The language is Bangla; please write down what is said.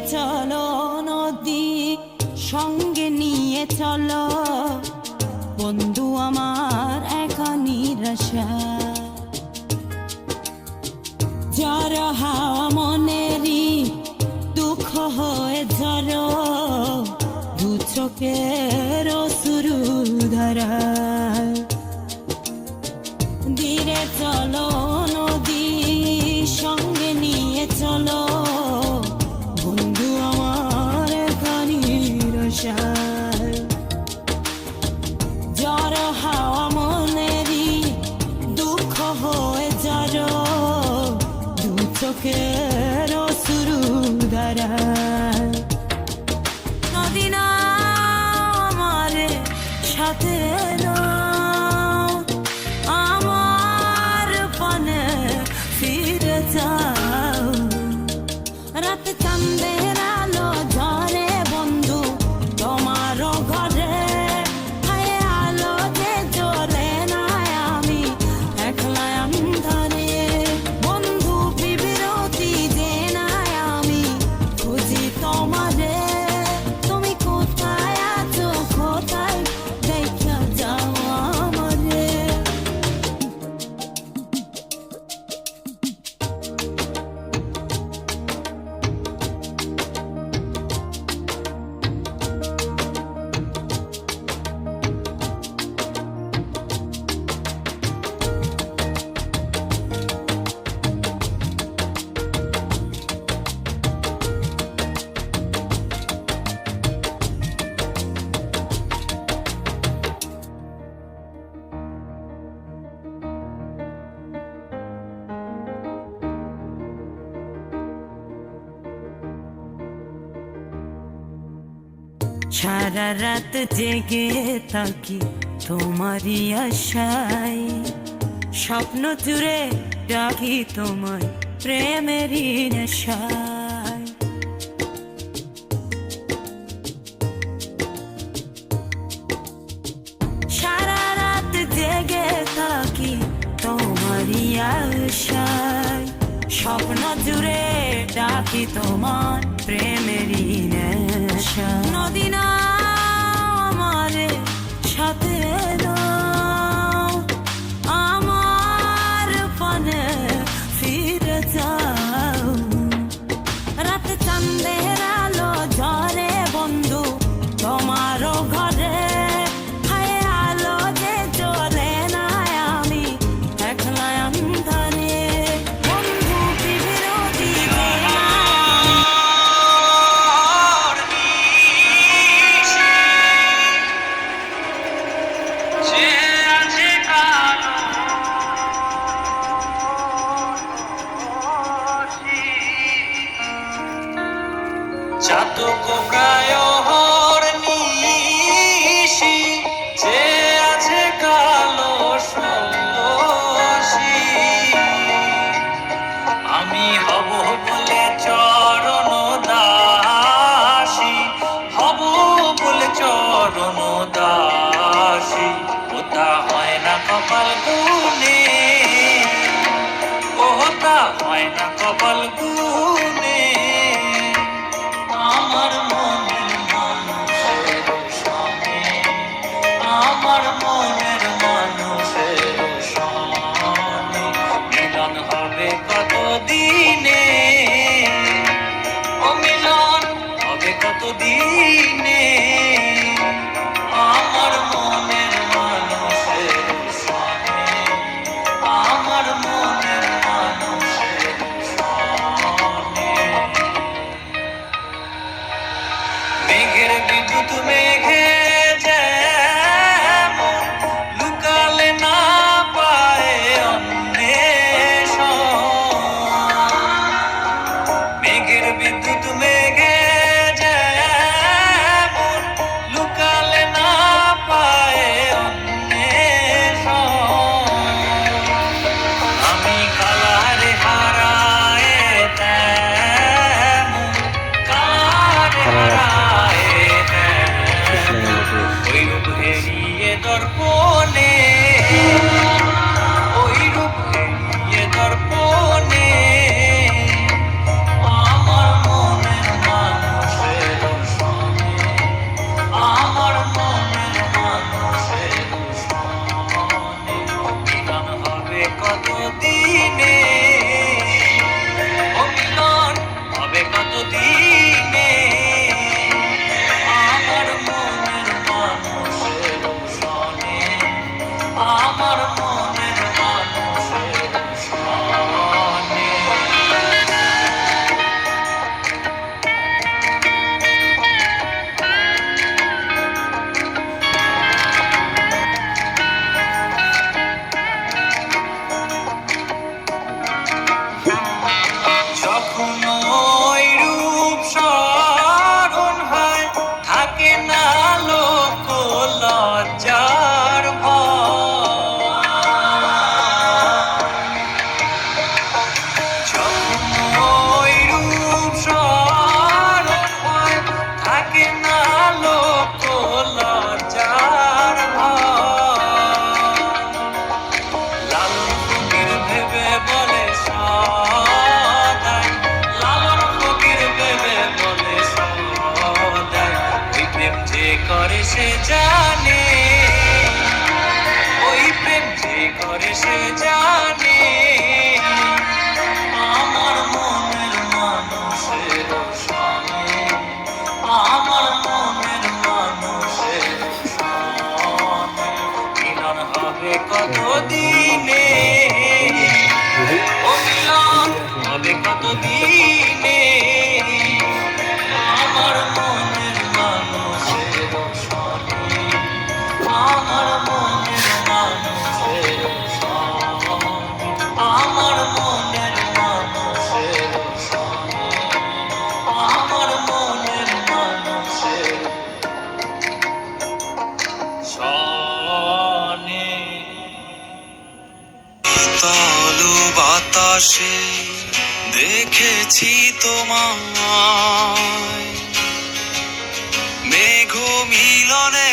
চলো নদী সঙ্গে নিয়ে চলো বন্ধু আমার একা নিরাশা ঝড় হাওয়া মনেরই দুঃখ হয়ে ঝড় দু চোখের অশ্রু ধারা ধীরে চলো নদী সঙ্গে নিয়ে চলো বন্ধু আমার একা নিরাশা ঝড় হাওয়া মনেরই দুঃখ হয়ে ঝড় দু চোখের অশ্রু ধারা নদী না আমার সাথে নাও আমার পানে ফিরে যাও রাত চাঁদের আলো ঝরে বন্ধু তোমারও ঘরে হায় আলো যে জ্বলে না আমি একলা অন্ধকারে বন্ধু বিবিরতি যে না আমি খুঁজি তোমারে তুমি কোথায় আছো কোথায় দেখা যাও আমারে সারা রাত জেগে থাকি তোমারই আশায় স্বপ্ন জুড়ে ডাকি তোমায় প্রেমেরই নেশায় সারা রাত জেগে থাকি তোমারই আশায় স্বপ্ন জুড়ে ডাকি তোমার প্রেমেরই নেশা নদী না আমার সাথে নাও আমার পানে ফিরে যাও রাত চাঁদের আলো ঝরে বন্ধু তোমারও ঘরে হায় আলো যে জ্বলে না আমি একলা অন্ধকারে বন্ধু বিবিরতি যে না চাতক প্রায়হর নিশি যে আছে কালো সন্ন্যাসী আমি হব বলে চরণ দাসী হব বলে চরণ দাসী ওটা হয় না কপাল গুনে ওটা হয় না কপাল গুনে আমার মনের মানুষের সঙ্গে আমার মনের মানুষের সঙ্গে মিলন হবে কত দিনে ও মিলন হবে কত দিনে আমার মনের মানুষের সঙ্গে আমার মনের মানুষের সঙ্গে মেঘের বিদ্যুৎ মেঘে যেমন লুকালে না পায় অন্বেষণ মেঘের বিদ্যুৎ মেঘে যেমন লুকালে না পায় অন্বেষণ আমি কালারে হারায় তেমন কালারে হারায় ওই রূপ হেরিয়ে দর্পণে ওই রূপ হেরিয়ে দর্পণে আমার মনের আকাশে দেখেছি তোমায় মেঘ মিলনে